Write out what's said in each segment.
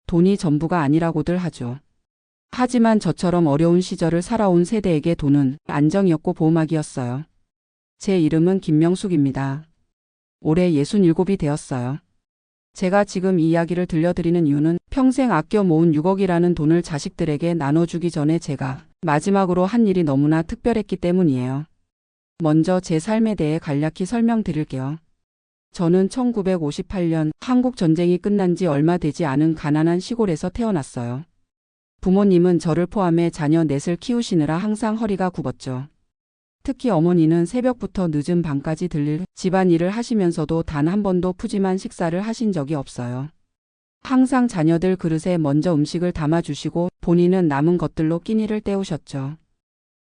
돈이 전부가 아니라고들 하죠. 하지만 저처럼 어려운 시절을 살아온 세대에게 돈은 안정이었고 보호막이었어요. 제 이름은 김명숙입니다. 올해 67이 되었어요. 제가 지금 이 이야기를 들려드리는 이유는 평생 아껴 모은 6억이라는 돈을 자식들에게 나눠주기 전에 제가 마지막으로 한 일이 너무나 특별했기 때문이에요. 먼저 제 삶에 대해 간략히 설명드릴게요. 저는 1958년 한국 전쟁이 끝난 지 얼마 되지 않은 가난한 시골에서 태어났어요. 부모님은 저를 포함해 자녀 넷을 키우시느라 항상 허리가 굽었죠. 특히 어머니는 새벽부터 늦은 밤까지 들릴 집안일을 하시면서도 단 한 번도 푸짐한 식사를 하신 적이 없어요. 항상 자녀들 그릇에 먼저 음식을 담아주시고 본인은 남은 것들로 끼니를 때우셨죠.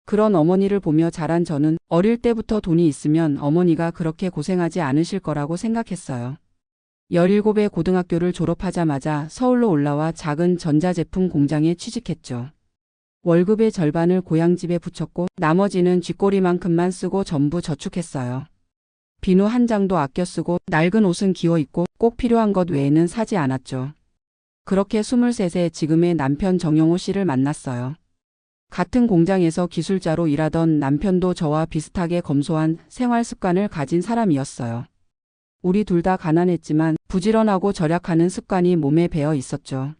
그런 어머니를 보며 자란 저는 어릴 때부터 돈이 있으면 어머니가 그렇게 고생하지 않으실 거라고 생각했어요. 17의 고등학교를 졸업하자마자 서울로 올라와 작은 전자제품 공장에 취직했죠. 월급의 절반을 고향집에 붙였고 나머지는 쥐꼬리만큼만 쓰고 전부 저축했어요. 비누 한 장도 아껴 쓰고 낡은 옷은 기워 입고 꼭 필요한 것 외에는 사지 않았죠. 그렇게 23세 지금의 남편 정영호 씨를 만났어요. 같은 공장에서 기술자로 일하던 남편도 저와 비슷하게 검소한 생활 습관을 가진 사람이었어요. 우리 둘 다 가난했지만 부지런하고 절약하는 습관이 몸에 배어 있었죠.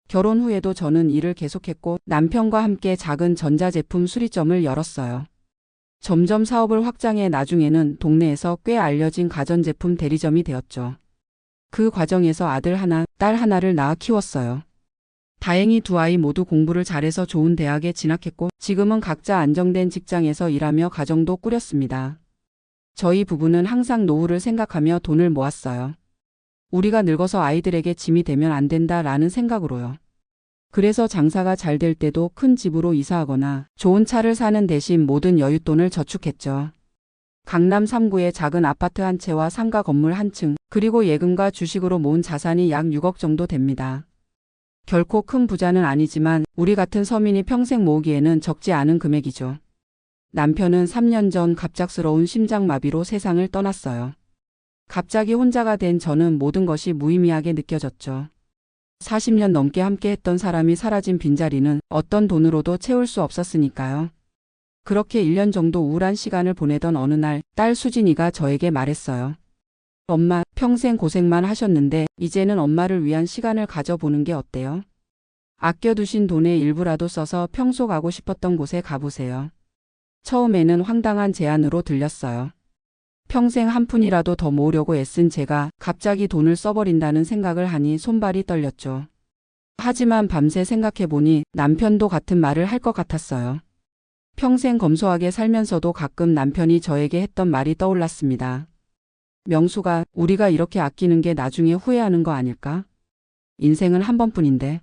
결혼 후에도 저는 일을 계속했고 남편과 함께 작은 전자제품 수리점을 열었어요. 점점 사업을 확장해 나중에는 동네에서 꽤 알려진 가전제품 대리점이 되었죠. 그 과정에서 아들 하나, 딸 하나를 낳아 키웠어요. 다행히 두 아이 모두 공부를 잘해서 좋은 대학에 진학했고 지금은 각자 안정된 직장에서 일하며 가정도 꾸렸습니다. 저희 부부는 항상 노후를 생각하며 돈을 모았어요. 우리가 늙어서 아이들에게 짐이 되면 안 된다라는 생각으로요. 그래서 장사가 잘 될 때도 큰 집으로 이사하거나 좋은 차를 사는 대신 모든 여윳돈을 저축했죠. 강남 3구에 작은 아파트 한 채와 상가 건물 한 층, 그리고 예금과 주식으로 모은 자산이 약 6억 정도 됩니다. 결코 큰 부자는 아니지만 우리 같은 서민이 평생 모으기에는 적지 않은 금액이죠. 남편은 3년 전 갑작스러운 심장마비로 세상을 떠났어요. 갑자기 혼자가 된 저는 모든 것이 무의미하게 느껴졌죠. 40년 넘게 함께했던 사람이 사라진 빈자리는 어떤 돈으로도 채울 수 없었으니까요. 그렇게 1년 정도 우울한 시간을 보내던 어느 날 딸 수진이가 저에게 말했어요. 엄마, 평생 고생만 하셨는데 이제는 엄마를 위한 시간을 가져보는 게 어때요? 아껴두신 돈의 일부라도 써서 평소 가고 싶었던 곳에 가보세요. 처음에는 황당한 제안으로 들렸어요. 평생 한 푼이라도 더 모으려고 애쓴 제가 갑자기 돈을 써버린다는 생각을 하니 손발이 떨렸죠. 하지만 밤새 생각해보니 남편도 같은 말을 할 것 같았어요. 평생 검소하게 살면서도 가끔 남편이 저에게 했던 말이 떠올랐습니다. 명수가, 우리가 이렇게 아끼는 게 나중에 후회하는 거 아닐까? 인생은 한 번뿐인데.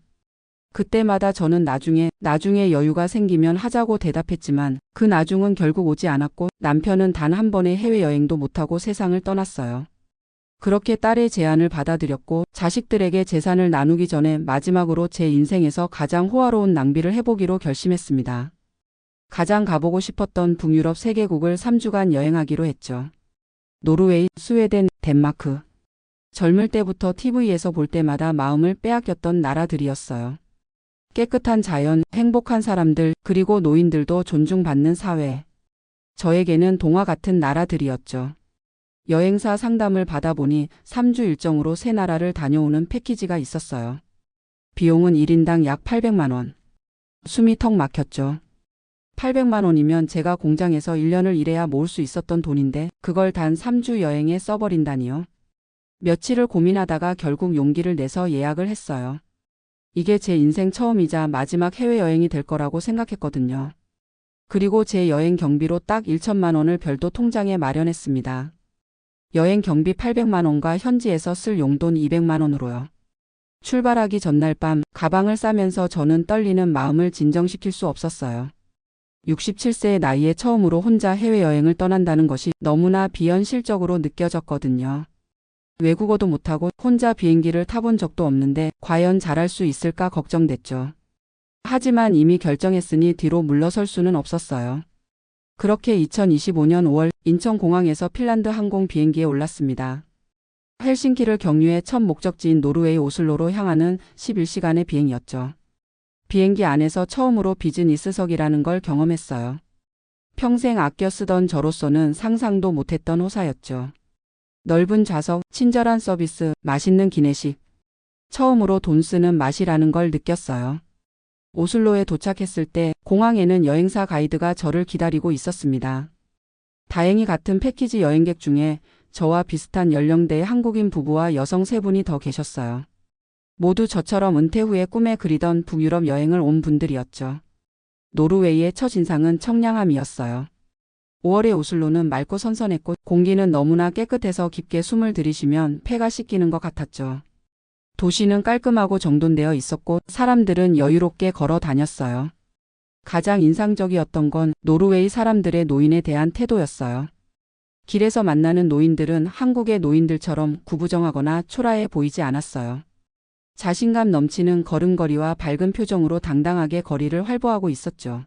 그때마다 저는 나중에 여유가 생기면 하자고 대답했지만 그 나중은 결국 오지 않았고 남편은 단 한 번의 해외여행도 못하고 세상을 떠났어요. 그렇게 딸의 제안을 받아들였고 자식들에게 재산을 나누기 전에 마지막으로 제 인생에서 가장 호화로운 낭비를 해보기로 결심했습니다. 가장 가보고 싶었던 북유럽 3개국을 3주간 여행하기로 했죠. 노르웨이, 스웨덴, 덴마크. 젊을 때부터 TV에서 볼 때마다 마음을 빼앗겼던 나라들이었어요. 깨끗한 자연, 행복한 사람들, 그리고 노인들도 존중받는 사회. 저에게는 동화 같은 나라들이었죠. 여행사 상담을 받아보니 3주 일정으로 3나라를 다녀오는 패키지가 있었어요. 비용은 1인당 약 800만 원. 숨이 턱 막혔죠. 800만 원이면 제가 공장에서 1년을 일해야 모을 수 있었던 돈인데 그걸 단 3주 여행에 써버린다니요. 며칠을 고민하다가 결국 용기를 내서 예약을 했어요. 이게 제 인생 처음이자 마지막 해외여행이 될 거라고 생각했거든요. 그리고 제 여행 경비로 딱 1천만 원을 별도 통장에 마련했습니다. 여행 경비 800만 원과 현지에서 쓸 용돈 200만 원으로요. 출발하기 전날 밤 가방을 싸면서 저는 떨리는 마음을 진정시킬 수 없었어요. 67세의 나이에 처음으로 혼자 해외여행을 떠난다는 것이 너무나 비현실적으로 느껴졌거든요. 외국어도 못하고 혼자 비행기를 타본 적도 없는데 과연 잘할 수 있을까 걱정됐죠. 하지만 이미 결정했으니 뒤로 물러설 수는 없었어요. 그렇게 2025년 5월 인천공항에서 핀란드 항공 비행기에 올랐습니다. 헬싱키를 경유해 첫 목적지인 노르웨이 오슬로로 향하는 11시간의 비행이었죠. 비행기 안에서 처음으로 비즈니스석이라는 걸 경험했어요. 평생 아껴 쓰던 저로서는 상상도 못했던 호사였죠. 넓은 좌석, 친절한 서비스, 맛있는 기내식. 처음으로 돈 쓰는 맛이라는 걸 느꼈어요. 오슬로에 도착했을 때 공항에는 여행사 가이드가 저를 기다리고 있었습니다. 다행히 같은 패키지 여행객 중에 저와 비슷한 연령대의 한국인 부부와 여성 3분이 더 계셨어요. 모두 저처럼 은퇴 후에 꿈에 그리던 북유럽 여행을 온 분들이었죠. 노르웨이의 첫인상은 청량함이었어요. 5월의 오슬로는 맑고 선선했고 공기는 너무나 깨끗해서 깊게 숨을 들이쉬면 폐가 씻기는 것 같았죠. 도시는 깔끔하고 정돈되어 있었고 사람들은 여유롭게 걸어 다녔어요. 가장 인상적이었던 건 노르웨이 사람들의 노인에 대한 태도였어요. 길에서 만나는 노인들은 한국의 노인들처럼 구부정하거나 초라해 보이지 않았어요. 자신감 넘치는 걸음걸이와 밝은 표정으로 당당하게 거리를 활보하고 있었죠.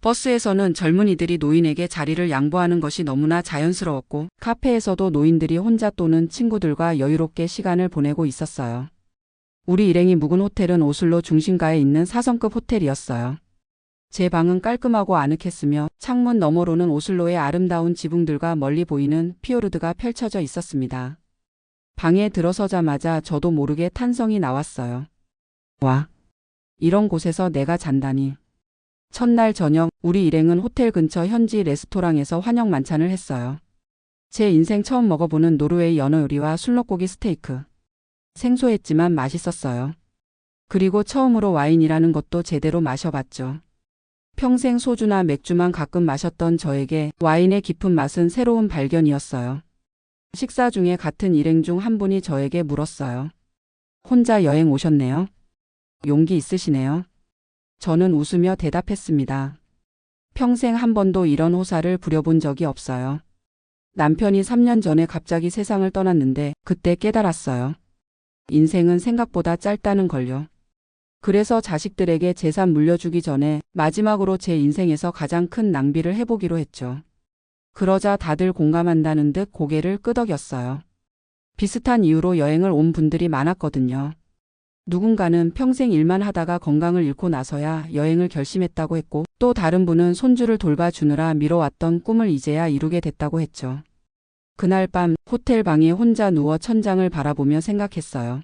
버스에서는 젊은이들이 노인에게 자리를 양보하는 것이 너무나 자연스러웠고 카페에서도 노인들이 혼자 또는 친구들과 여유롭게 시간을 보내고 있었어요. 우리 일행이 묵은 호텔은 오슬로 중심가에 있는 4성급 호텔이었어요. 제 방은 깔끔하고 아늑했으며 창문 너머로는 오슬로의 아름다운 지붕들과 멀리 보이는 피요르드가 펼쳐져 있었습니다. 방에 들어서자마자 저도 모르게 탄성이 나왔어요. 와, 이런 곳에서 내가 잔다니. 첫날 저녁 우리 일행은 호텔 근처 현지 레스토랑에서 환영 만찬을 했어요. 제 인생 처음 먹어보는 노르웨이 연어 요리와 술록고기 스테이크. 생소했지만 맛있었어요. 그리고 처음으로 와인이라는 것도 제대로 마셔봤죠. 평생 소주나 맥주만 가끔 마셨던 저에게 와인의 깊은 맛은 새로운 발견이었어요. 식사 중에 같은 일행 중 한 분이 저에게 물었어요. 혼자 여행 오셨네요? 용기 있으시네요? 저는 웃으며 대답했습니다. 평생 한 번도 이런 호사를 부려본 적이 없어요. 남편이 3년 전에 갑자기 세상을 떠났는데 그때 깨달았어요. 인생은 생각보다 짧다는 걸요. 그래서 자식들에게 재산 물려주기 전에 마지막으로 제 인생에서 가장 큰 낭비를 해보기로 했죠. 그러자 다들 공감한다는 듯 고개를 끄덕였어요. 비슷한 이유로 여행을 온 분들이 많았거든요. 누군가는 평생 일만 하다가 건강을 잃고 나서야 여행을 결심했다고 했고 또 다른 분은 손주를 돌봐주느라 미뤄왔던 꿈을 이제야 이루게 됐다고 했죠. 그날 밤 호텔 방에 혼자 누워 천장을 바라보며 생각했어요.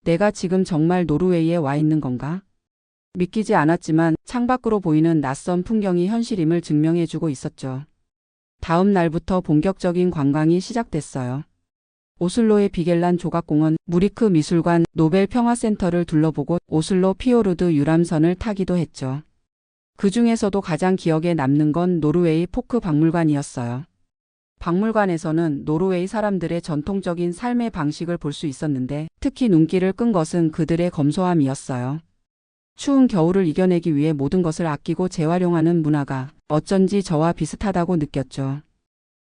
내가 지금 정말 노르웨이에 와 있는 건가? 믿기지 않았지만 창밖으로 보이는 낯선 풍경이 현실임을 증명해주고 있었죠. 다음 날부터 본격적인 관광이 시작됐어요. 오슬로의 비겔란 조각공원, 무리크 미술관, 노벨 평화센터를 둘러보고 오슬로 피요르드 유람선을 타기도 했죠. 그 중에서도 가장 기억에 남는 건 노르웨이 포크 박물관이었어요. 박물관에서는 노르웨이 사람들의 전통적인 삶의 방식을 볼 수 있었는데 특히 눈길을 끈 것은 그들의 검소함이었어요. 추운 겨울을 이겨내기 위해 모든 것을 아끼고 재활용하는 문화가 어쩐지 저와 비슷하다고 느꼈죠.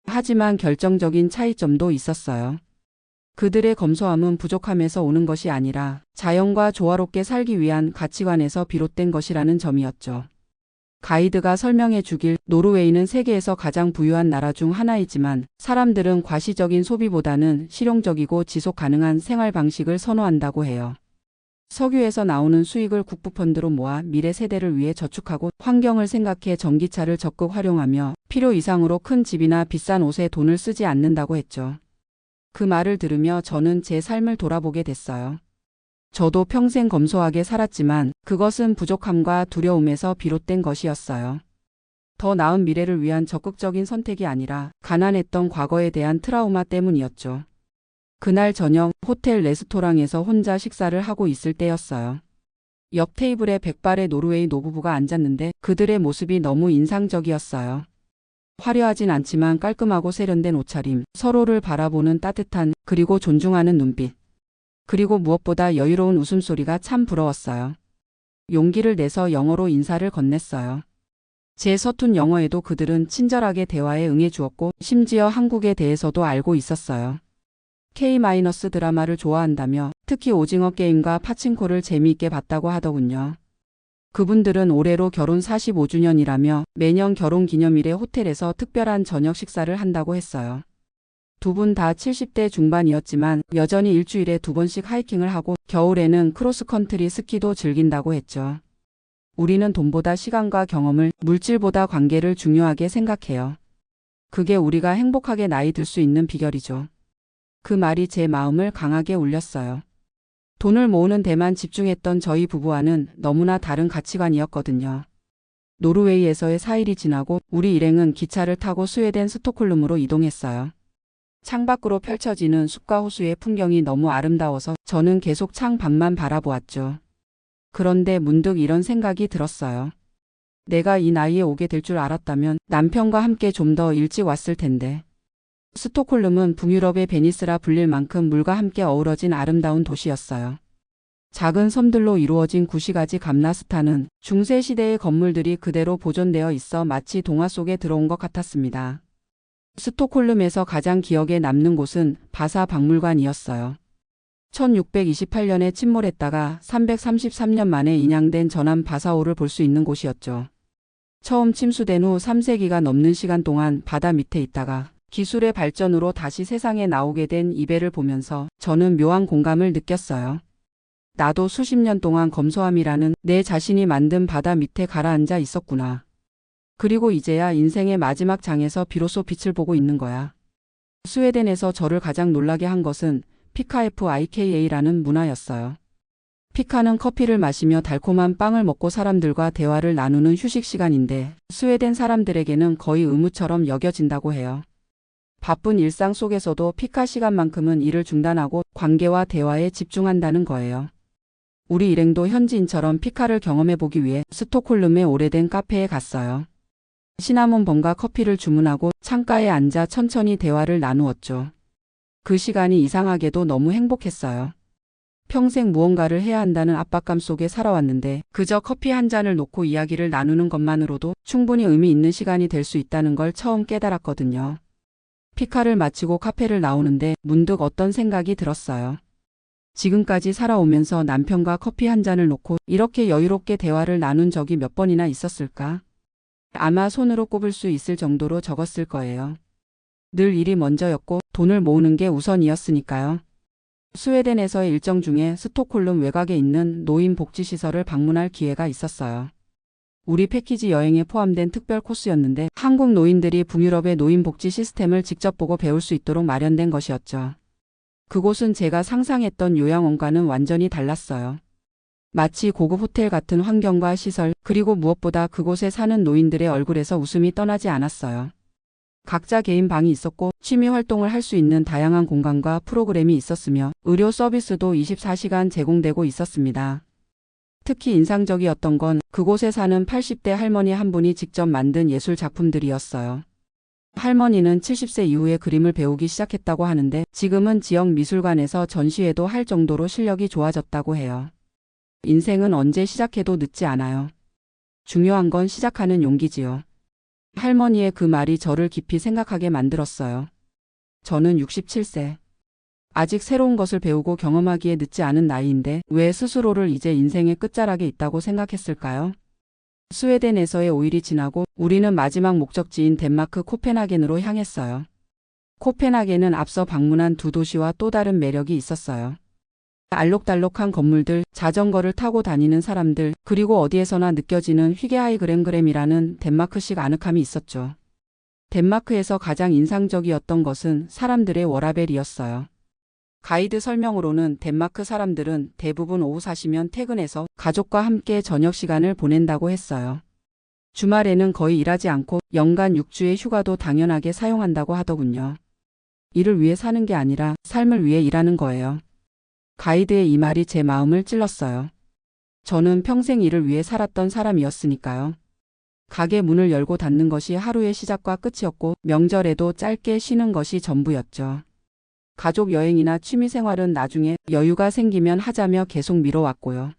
하지만 결정적인 차이점도 있었어요. 그들의 검소함은 부족함에서 오는 것이 아니라 자연과 조화롭게 살기 위한 가치관에서 비롯된 것이라는 점이었죠. 가이드가 설명해 주길 노르웨이는 세계에서 가장 부유한 나라 중 하나이지만 사람들은 과시적인 소비보다는 실용적이고 지속 가능한 생활 방식을 선호한다고 해요. 석유에서 나오는 수익을 국부펀드로 모아 미래 세대를 위해 저축하고 환경을 생각해 전기차를 적극 활용하며 필요 이상으로 큰 집이나 비싼 옷에 돈을 쓰지 않는다고 했죠. 그 말을 들으며 저는 제 삶을 돌아보게 됐어요. 저도 평생 검소하게 살았지만 그것은 부족함과 두려움에서 비롯된 것이었어요. 더 나은 미래를 위한 적극적인 선택이 아니라 가난했던 과거에 대한 트라우마 때문이었죠. 그날 저녁 호텔 레스토랑에서 혼자 식사를 하고 있을 때였어요. 옆 테이블에 백발의 노르웨이 노부부가 앉았는데 그들의 모습이 너무 인상적이었어요. 화려하진 않지만 깔끔하고 세련된 옷차림, 서로를 바라보는 따뜻한 그리고 존중하는 눈빛. 그리고 무엇보다 여유로운 웃음소리가 참 부러웠어요. 용기를 내서 영어로 인사를 건넸어요. 제 서툰 영어에도 그들은 친절하게 대화에 응해주었고 심지어 한국에 대해서도 알고 있었어요. K-드라마를 좋아한다며 특히 오징어 게임과 파친코를 재미있게 봤다고 하더군요. 그분들은 올해로 결혼 45주년이라며 매년 결혼 기념일에 호텔에서 특별한 저녁 식사를 한다고 했어요. 두 분 다 70대 중반이었지만 여전히 일주일에 2번씩 하이킹을 하고 겨울에는 크로스컨트리 스키도 즐긴다고 했죠. 우리는 돈보다 시간과 경험을, 물질보다 관계를 중요하게 생각해요. 그게 우리가 행복하게 나이 들 수 있는 비결이죠. 그 말이 제 마음을 강하게 울렸어요. 돈을 모으는 데만 집중했던 저희 부부와는 너무나 다른 가치관이었거든요. 노르웨이에서의 4일이 지나고 우리 일행은 기차를 타고 스웨덴 스톡홀름으로 이동했어요. 창밖으로 펼쳐지는 숲과 호수의 풍경이 너무 아름다워서 저는 계속 창밖만 바라보았죠. 그런데 문득 이런 생각이 들었어요. 내가 이 나이에 오게 될 줄 알았다면 남편과 함께 좀 더 일찍 왔을 텐데. 스톡홀름은 북유럽의 베니스라 불릴 만큼 물과 함께 어우러진 아름다운 도시였어요. 작은 섬들로 이루어진 구시가지 감나스타는 중세시대의 건물들이 그대로 보존되어 있어 마치 동화 속에 들어온 것 같았습니다. 스톡홀름에서 가장 기억에 남는 곳은 바사 박물관이었어요. 1628년에 침몰했다가 333년 만에 인양된 전함 바사호를 볼 수 있는 곳이었죠. 처음 침수된 후 3세기가 넘는 시간 동안 바다 밑에 있다가 기술의 발전으로 다시 세상에 나오게 된 이 배를 보면서 저는 묘한 공감을 느꼈어요. 나도 수십 년 동안 검소함이라는 내 자신이 만든 바다 밑에 가라앉아 있었구나. 그리고 이제야 인생의 마지막 장에서 비로소 빛을 보고 있는 거야. 스웨덴에서 저를 가장 놀라게 한 것은 피카FIKA라는 문화였어요. 피카는 커피를 마시며 달콤한 빵을 먹고 사람들과 대화를 나누는 휴식 시간인데 스웨덴 사람들에게는 거의 의무처럼 여겨진다고 해요. 바쁜 일상 속에서도 피카 시간만큼은 일을 중단하고 관계와 대화에 집중한다는 거예요. 우리 일행도 현지인처럼 피카를 경험해보기 위해 스톡홀름의 오래된 카페에 갔어요. 시나몬 번과 커피를 주문하고 창가에 앉아 천천히 대화를 나누었죠. 그 시간이 이상하게도 너무 행복했어요. 평생 무언가를 해야 한다는 압박감 속에 살아왔는데 그저 커피 한 잔을 놓고 이야기를 나누는 것만으로도 충분히 의미 있는 시간이 될 수 있다는 걸 처음 깨달았거든요. 피카를 마치고 카페를 나오는데 문득 어떤 생각이 들었어요. 지금까지 살아오면서 남편과 커피 한 잔을 놓고 이렇게 여유롭게 대화를 나눈 적이 몇 번이나 있었을까? 아마 손으로 꼽을 수 있을 정도로 적었을 거예요. 늘 일이 먼저였고 돈을 모으는 게 우선이었으니까요. 스웨덴에서의 일정 중에 스톡홀름 외곽에 있는 노인 복지시설을 방문할 기회가 있었어요. 우리 패키지 여행에 포함된 특별 코스였는데 한국 노인들이 북유럽의 노인 복지 시스템을 직접 보고 배울 수 있도록 마련된 것이었죠. 그곳은 제가 상상했던 요양원과는 완전히 달랐어요. 마치 고급 호텔 같은 환경과 시설, 그리고 무엇보다 그곳에 사는 노인들의 얼굴에서 웃음이 떠나지 않았어요. 각자 개인 방이 있었고 취미 활동을 할 수 있는 다양한 공간과 프로그램이 있었으며 의료 서비스도 24시간 제공되고 있었습니다. 특히 인상적이었던 건 그곳에 사는 80대 할머니 한 분이 직접 만든 예술 작품들이었어요. 할머니는 70세 이후에 그림을 배우기 시작했다고 하는데 지금은 지역 미술관에서 전시회도 할 정도로 실력이 좋아졌다고 해요. 인생은 언제 시작해도 늦지 않아요. 중요한 건 시작하는 용기지요. 할머니의 그 말이 저를 깊이 생각하게 만들었어요. 저는 67세. 아직 새로운 것을 배우고 경험하기에 늦지 않은 나이인데 왜 스스로를 이제 인생의 끝자락에 있다고 생각했을까요? 스웨덴에서의 5일이 지나고 우리는 마지막 목적지인 덴마크 코펜하겐으로 향했어요. 코펜하겐은 앞서 방문한 두 도시와 또 다른 매력이 있었어요. 알록달록한 건물들, 자전거를 타고 다니는 사람들, 그리고 어디에서나 느껴지는 휘게하이그램그램이라는 덴마크식 아늑함이 있었죠. 덴마크에서 가장 인상적이었던 것은 사람들의 워라벨이었어요. 가이드 설명으로는 덴마크 사람들은 대부분 오후 4시면 퇴근해서 가족과 함께 저녁 시간을 보낸다고 했어요. 주말에는 거의 일하지 않고 연간 6주의 휴가도 당연하게 사용한다고 하더군요. 일을 위해 사는 게 아니라 삶을 위해 일하는 거예요. 가이드의 이 말이 제 마음을 찔렀어요. 저는 평생 일을 위해 살았던 사람이었으니까요. 가게 문을 열고 닫는 것이 하루의 시작과 끝이었고 명절에도 짧게 쉬는 것이 전부였죠. 가족 여행이나 취미생활은 나중에 여유가 생기면 하자며 계속 미뤄왔고요.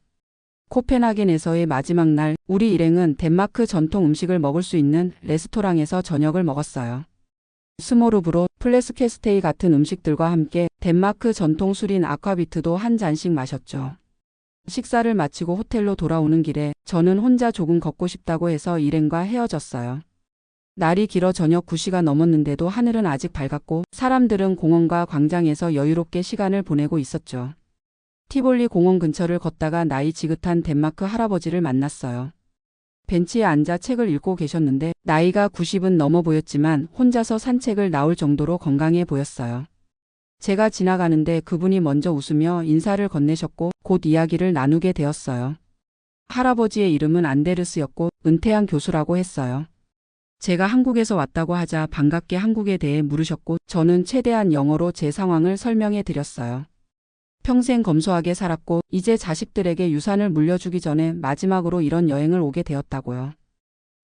코펜하겐에서의 마지막 날, 우리 일행은 덴마크 전통 음식을 먹을 수 있는 레스토랑에서 저녁을 먹었어요. 스모르브로, 플레스케스테이 같은 음식들과 함께 덴마크 전통 술인 아쿠아비트도 한 잔씩 마셨죠. 식사를 마치고 호텔로 돌아오는 길에 저는 혼자 조금 걷고 싶다고 해서 일행과 헤어졌어요. 날이 길어 저녁 9시가 넘었는데도 하늘은 아직 밝았고 사람들은 공원과 광장에서 여유롭게 시간을 보내고 있었죠. 티볼리 공원 근처를 걷다가 나이 지긋한 덴마크 할아버지를 만났어요. 벤치에 앉아 책을 읽고 계셨는데 나이가 90은 넘어 보였지만 혼자서 산책을 나올 정도로 건강해 보였어요. 제가 지나가는데 그분이 먼저 웃으며 인사를 건네셨고 곧 이야기를 나누게 되었어요. 할아버지의 이름은 안데르스였고 은퇴한 교수라고 했어요. 제가 한국에서 왔다고 하자 반갑게 한국에 대해 물으셨고 저는 최대한 영어로 제 상황을 설명해 드렸어요. 평생 검소하게 살았고 이제 자식들에게 유산을 물려주기 전에 마지막으로 이런 여행을 오게 되었다고요.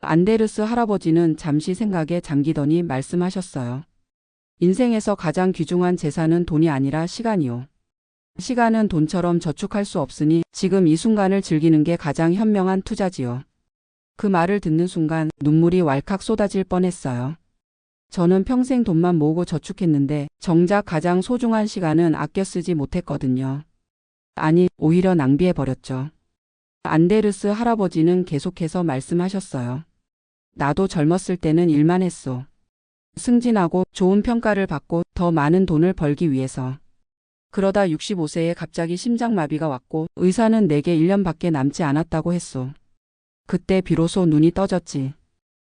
안데르스 할아버지는 잠시 생각에 잠기더니 말씀하셨어요. 인생에서 가장 귀중한 재산은 돈이 아니라 시간이요. 시간은 돈처럼 저축할 수 없으니 지금 이 순간을 즐기는 게 가장 현명한 투자지요. 그 말을 듣는 순간 눈물이 왈칵 쏟아질 뻔했어요. 저는 평생 돈만 모으고 저축했는데 정작 가장 소중한 시간은 아껴 쓰지 못했거든요. 아니, 오히려 낭비해버렸죠. 안데르스 할아버지는 계속해서 말씀하셨어요. 나도 젊었을 때는 일만 했소. 승진하고 좋은 평가를 받고 더 많은 돈을 벌기 위해서. 그러다 65세에 갑자기 심장마비가 왔고 의사는 내게 1년밖에 남지 않았다고 했소. 그때 비로소 눈이 떠졌지.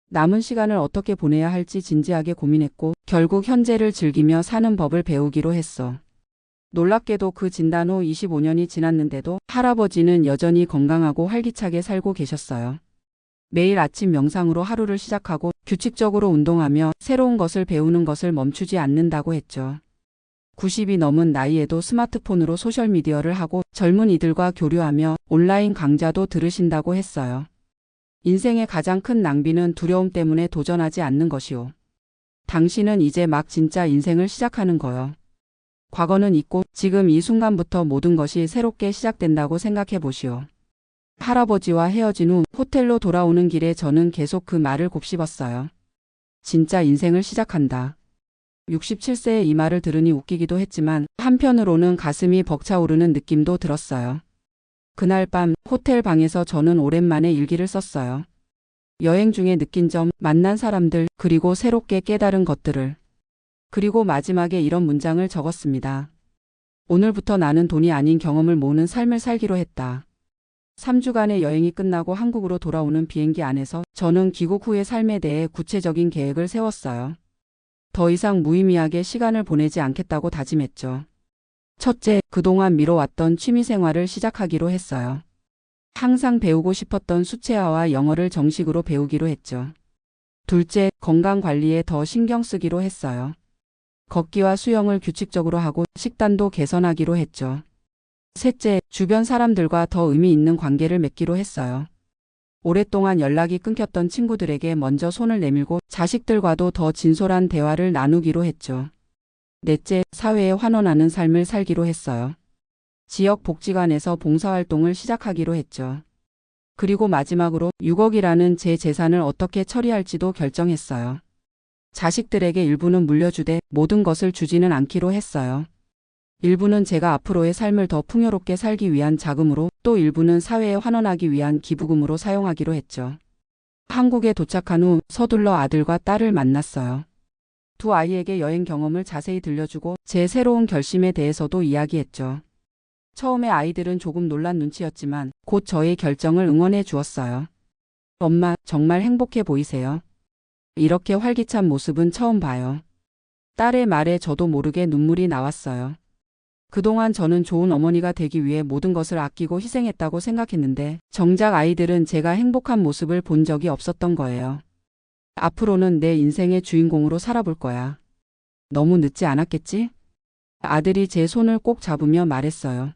남은 시간을 어떻게 보내야 할지 진지하게 고민했고 결국 현재를 즐기며 사는 법을 배우기로 했어. 놀랍게도 그 진단 후 25년이 지났는데도 할아버지는 여전히 건강하고 활기차게 살고 계셨어요. 매일 아침 명상으로 하루를 시작하고 규칙적으로 운동하며 새로운 것을 배우는 것을 멈추지 않는다고 했죠. 90이 넘은 나이에도 스마트폰으로 소셜미디어를 하고 젊은 이들과 교류하며 온라인 강좌도 들으신다고 했어요. 인생의 가장 큰 낭비는 두려움 때문에 도전하지 않는 것이오. 당신은 이제 막 진짜 인생을 시작하는 거요. 과거는 잊고 지금 이 순간부터 모든 것이 새롭게 시작된다고 생각해 보시오. 할아버지와 헤어진 후 호텔로 돌아오는 길에 저는 계속 그 말을 곱씹었어요. 진짜 인생을 시작한다. 67세의 이 말을 들으니 웃기기도 했지만 한편으로는 가슴이 벅차오르는 느낌도 들었어요. 그날 밤 호텔 방에서 저는 오랜만에 일기를 썼어요. 여행 중에 느낀 점, 만난 사람들, 그리고 새롭게 깨달은 것들을. 그리고 마지막에 이런 문장을 적었습니다. 오늘부터 나는 돈이 아닌 경험을 모으는 삶을 살기로 했다. 3주간의 여행이 끝나고 한국으로 돌아오는 비행기 안에서 저는 귀국 후의 삶에 대해 구체적인 계획을 세웠어요. 더 이상 무의미하게 시간을 보내지 않겠다고 다짐했죠. 첫째, 그동안 미뤄왔던 취미생활을 시작하기로 했어요. 항상 배우고 싶었던 수채화와 영어를 정식으로 배우기로 했죠. 둘째, 건강관리에 더 신경 쓰기로 했어요. 걷기와 수영을 규칙적으로 하고 식단도 개선하기로 했죠. 셋째, 주변 사람들과 더 의미 있는 관계를 맺기로 했어요. 오랫동안 연락이 끊겼던 친구들에게 먼저 손을 내밀고 자식들과도 더 진솔한 대화를 나누기로 했죠. 넷째, 사회에 환원하는 삶을 살기로 했어요. 지역 복지관에서 봉사활동을 시작하기로 했죠. 그리고 마지막으로 6억이라는 제 재산을 어떻게 처리할지도 결정했어요. 자식들에게 일부는 물려주되 모든 것을 주지는 않기로 했어요. 일부는 제가 앞으로의 삶을 더 풍요롭게 살기 위한 자금으로 또 일부는 사회에 환원하기 위한 기부금으로 사용하기로 했죠. 한국에 도착한 후 서둘러 아들과 딸을 만났어요. 두 아이에게 여행 경험을 자세히 들려주고 제 새로운 결심에 대해서도 이야기했죠. 처음에 아이들은 조금 놀란 눈치였지만 곧 저의 결정을 응원해 주었어요. 엄마, 정말 행복해 보이세요. 이렇게 활기찬 모습은 처음 봐요. 딸의 말에 저도 모르게 눈물이 나왔어요. 그동안 저는 좋은 어머니가 되기 위해 모든 것을 아끼고 희생했다고 생각했는데 정작 아이들은 제가 행복한 모습을 본 적이 없었던 거예요. 앞으로는 내 인생의 주인공으로 살아볼 거야. 너무 늦지 않았겠지? 아들이 제 손을 꼭 잡으며 말했어요.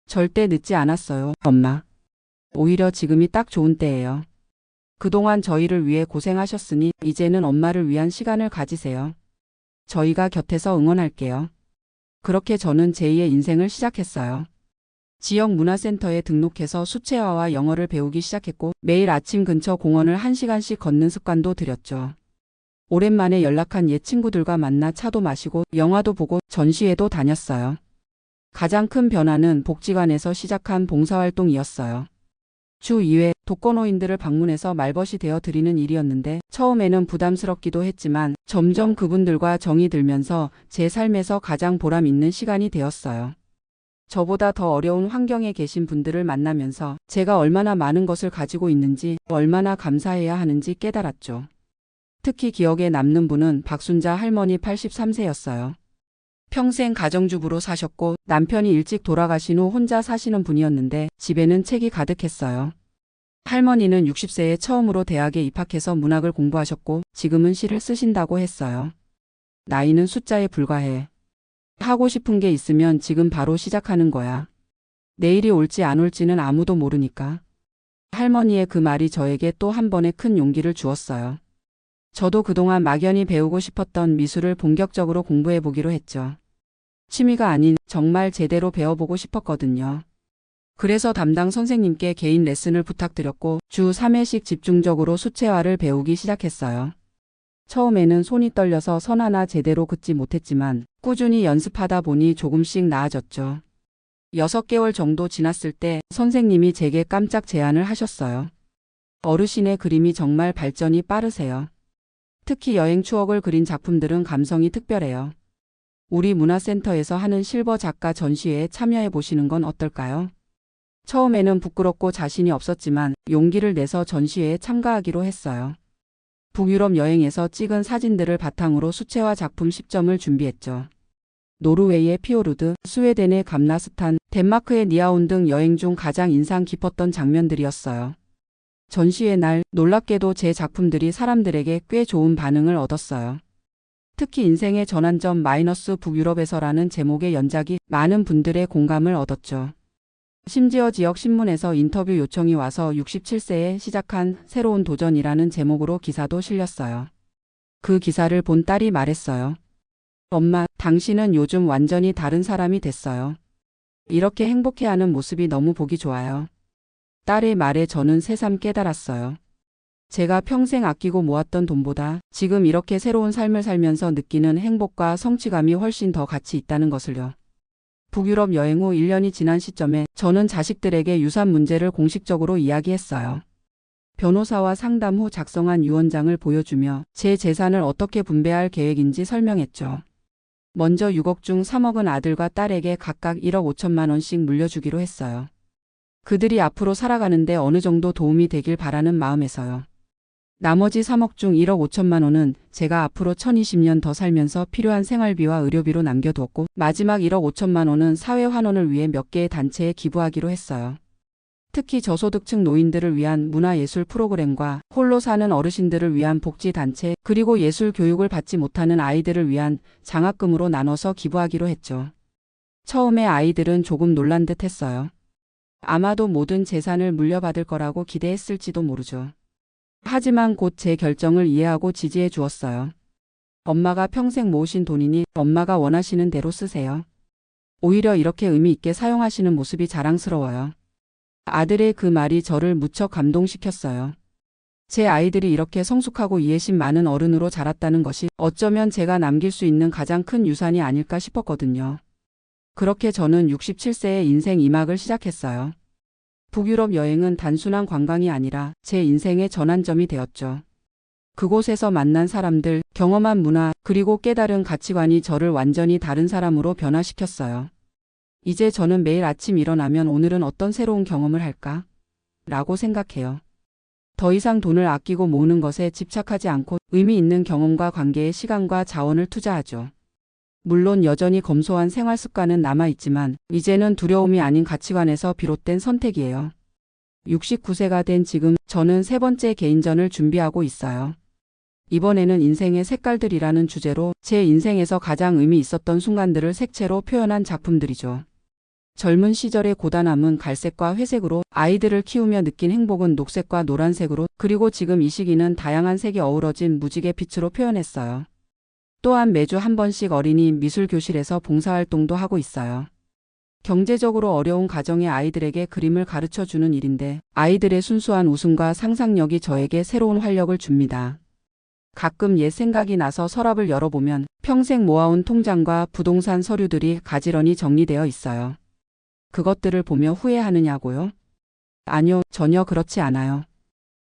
절대 늦지 않았어요, 엄마. 오히려 지금이 딱 좋은 때예요. 그동안 저희를 위해 고생하셨으니 이제는 엄마를 위한 시간을 가지세요. 저희가 곁에서 응원할게요. 그렇게 저는 제2의 인생을 시작했어요. 지역 문화센터에 등록해서 수채화와 영어를 배우기 시작했고 매일 아침 근처 공원을 1시간씩 걷는 습관도 들였죠. 오랜만에 연락한 옛 친구들과 만나 차도 마시고 영화도 보고 전시회도 다녔어요. 가장 큰 변화는 복지관에서 시작한 봉사활동이었어요. 주 2회 독거노인들을 방문해서 말벗이 되어 드리는 일이었는데 처음에는 부담스럽기도 했지만 점점 그분들과 정이 들면서 제 삶에서 가장 보람 있는 시간이 되었어요. 저보다 더 어려운 환경에 계신 분들을 만나면서 제가 얼마나 많은 것을 가지고 있는지, 얼마나 감사해야 하는지 깨달았죠. 특히 기억에 남는 분은 박순자 할머니 83세였어요. 평생 가정주부로 사셨고 남편이 일찍 돌아가신 후 혼자 사시는 분이었는데 집에는 책이 가득했어요. 할머니는 60세에 처음으로 대학에 입학해서 문학을 공부하셨고 지금은 시를 쓰신다고 했어요. 나이는 숫자에 불과해. 하고 싶은 게 있으면 지금 바로 시작하는 거야. 내일이 올지 안 올지는 아무도 모르니까. 할머니의 그 말이 저에게 또 한 번의 큰 용기를 주었어요. 저도 그동안 막연히 배우고 싶었던 미술을 본격적으로 공부해 보기로 했죠. 취미가 아닌 정말 제대로 배워보고 싶었거든요. 그래서 담당 선생님께 개인 레슨을 부탁드렸고 주 3회씩 집중적으로 수채화를 배우기 시작했어요. 처음에는 손이 떨려서 선 하나 제대로 긋지 못했지만 꾸준히 연습하다 보니 조금씩 나아졌죠. 6개월 정도 지났을 때 선생님이 제게 깜짝 제안을 하셨어요. 어르신의 그림이 정말 발전이 빠르세요. 특히 여행 추억을 그린 작품들은 감성이 특별해요. 우리 문화센터에서 하는 실버 작가 전시회에 참여해 보시는 건 어떨까요? 처음에는 부끄럽고 자신이 없었지만 용기를 내서 전시회에 참가하기로 했어요. 북유럽 여행에서 찍은 사진들을 바탕으로 수채화 작품 10점을 준비했죠. 노르웨이의 피오르드, 스웨덴의 감나스탄, 덴마크의 니아온 등 여행 중 가장 인상 깊었던 장면들이었어요. 전시회 날 놀랍게도 제 작품들이 사람들에게 꽤 좋은 반응을 얻었어요. 특히 인생의 전환점 마이너스 북유럽에서라는 제목의 연작이 많은 분들의 공감을 얻었죠. 심지어 지역 신문에서 인터뷰 요청이 와서 67세에 시작한 새로운 도전이라는 제목으로 기사도 실렸어요. 그 기사를 본 딸이 말했어요. 엄마, 당신은 요즘 완전히 다른 사람이 됐어요. 이렇게 행복해하는 모습이 너무 보기 좋아요. 딸의 말에 저는 새삼 깨달았어요. 제가 평생 아끼고 모았던 돈보다 지금 이렇게 새로운 삶을 살면서 느끼는 행복과 성취감이 훨씬 더 가치 있다는 것을요. 북유럽 여행 후 1년이 지난 시점에 저는 자식들에게 유산 문제를 공식적으로 이야기했어요. 변호사와 상담 후 작성한 유언장을 보여주며 제 재산을 어떻게 분배할 계획인지 설명했죠. 먼저 6억 중 3억은 아들과 딸에게 각각 1억 5천만 원씩 물려주기로 했어요. 그들이 앞으로 살아가는데 어느 정도 도움이 되길 바라는 마음에서요. 나머지 3억 중 1억 5천만 원은 제가 앞으로 1020년 더 살면서 필요한 생활비와 의료비로 남겨두었고 마지막 1억 5천만 원은 사회 환원을 위해 몇 개의 단체에 기부하기로 했어요. 특히 저소득층 노인들을 위한 문화예술 프로그램과 홀로 사는 어르신들을 위한 복지단체 그리고 예술 교육을 받지 못하는 아이들을 위한 장학금으로 나눠서 기부하기로 했죠. 처음에 아이들은 조금 놀란 듯 했어요. 아마도 모든 재산을 물려받을 거라고 기대했을지도 모르죠. 하지만 곧 제 결정을 이해하고 지지해 주었어요. 엄마가 평생 모으신 돈이니 엄마가 원하시는 대로 쓰세요. 오히려 이렇게 의미 있게 사용하시는 모습이 자랑스러워요. 아들의 그 말이 저를 무척 감동시켰어요. 제 아이들이 이렇게 성숙하고 이해심 많은 어른으로 자랐다는 것이 어쩌면 제가 남길 수 있는 가장 큰 유산이 아닐까 싶었거든요. 그렇게 저는 67세에 인생 2막을 시작했어요. 북유럽 여행은 단순한 관광이 아니라 제 인생의 전환점이 되었죠. 그곳에서 만난 사람들, 경험한 문화, 그리고 깨달은 가치관이 저를 완전히 다른 사람으로 변화시켰어요. 이제 저는 매일 아침 일어나면 오늘은 어떤 새로운 경험을 할까? 라고 생각해요. 더 이상 돈을 아끼고 모으는 것에 집착하지 않고 의미 있는 경험과 관계에 시간과 자원을 투자하죠. 물론 여전히 검소한 생활 습관은 남아있지만 이제는 두려움이 아닌 가치관에서 비롯된 선택이에요. 69세가 된 지금 저는 세 번째 개인전을 준비하고 있어요. 이번에는 인생의 색깔들이라는 주제로 제 인생에서 가장 의미 있었던 순간들을 색채로 표현한 작품들이죠. 젊은 시절의 고단함은 갈색과 회색으로, 아이들을 키우며 느낀 행복은 녹색과 노란색으로, 그리고 지금 이 시기는 다양한 색이 어우러진 무지개 빛으로 표현했어요. 또한 매주 한 번씩 어린이 미술교실에서 봉사활동도 하고 있어요. 경제적으로 어려운 가정의 아이들에게 그림을 가르쳐주는 일인데 아이들의 순수한 웃음과 상상력이 저에게 새로운 활력을 줍니다. 가끔 옛 생각이 나서 서랍을 열어보면 평생 모아온 통장과 부동산 서류들이 가지런히 정리되어 있어요. 그것들을 보며 후회하느냐고요? 아니요, 전혀 그렇지 않아요.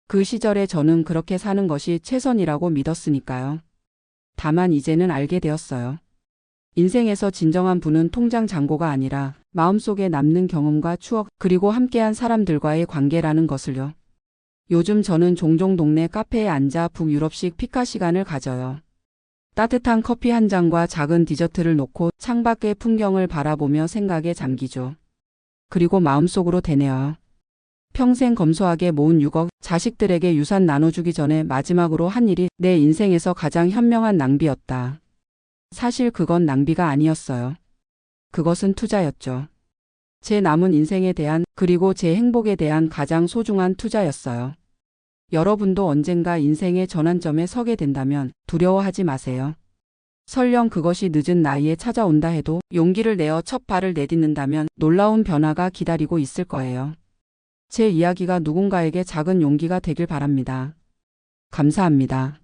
그 시절에 저는 그렇게 사는 것이 최선이라고 믿었으니까요. 다만 이제는 알게 되었어요. 인생에서 진정한 부는 통장 잔고가 아니라 마음속에 남는 경험과 추억, 그리고 함께한 사람들과의 관계라는 것을요. 요즘 저는 종종 동네 카페에 앉아 북유럽식 피카 시간을 가져요. 따뜻한 커피 한 잔과 작은 디저트를 놓고 창밖의 풍경을 바라보며 생각에 잠기죠. 그리고 마음속으로 되뇌어요. 평생 검소하게 모은 6억, 자식들에게 유산 나눠주기 전에 마지막으로 한 일이 내 인생에서 가장 현명한 낭비였다. 사실 그건 낭비가 아니었어요. 그것은 투자였죠. 제 남은 인생에 대한, 그리고 제 행복에 대한 가장 소중한 투자였어요. 여러분도 언젠가 인생의 전환점에 서게 된다면 두려워하지 마세요. 설령 그것이 늦은 나이에 찾아온다 해도 용기를 내어 첫 발을 내딛는다면 놀라운 변화가 기다리고 있을 거예요. 제 이야기가 누군가에게 작은 용기가 되길 바랍니다. 감사합니다.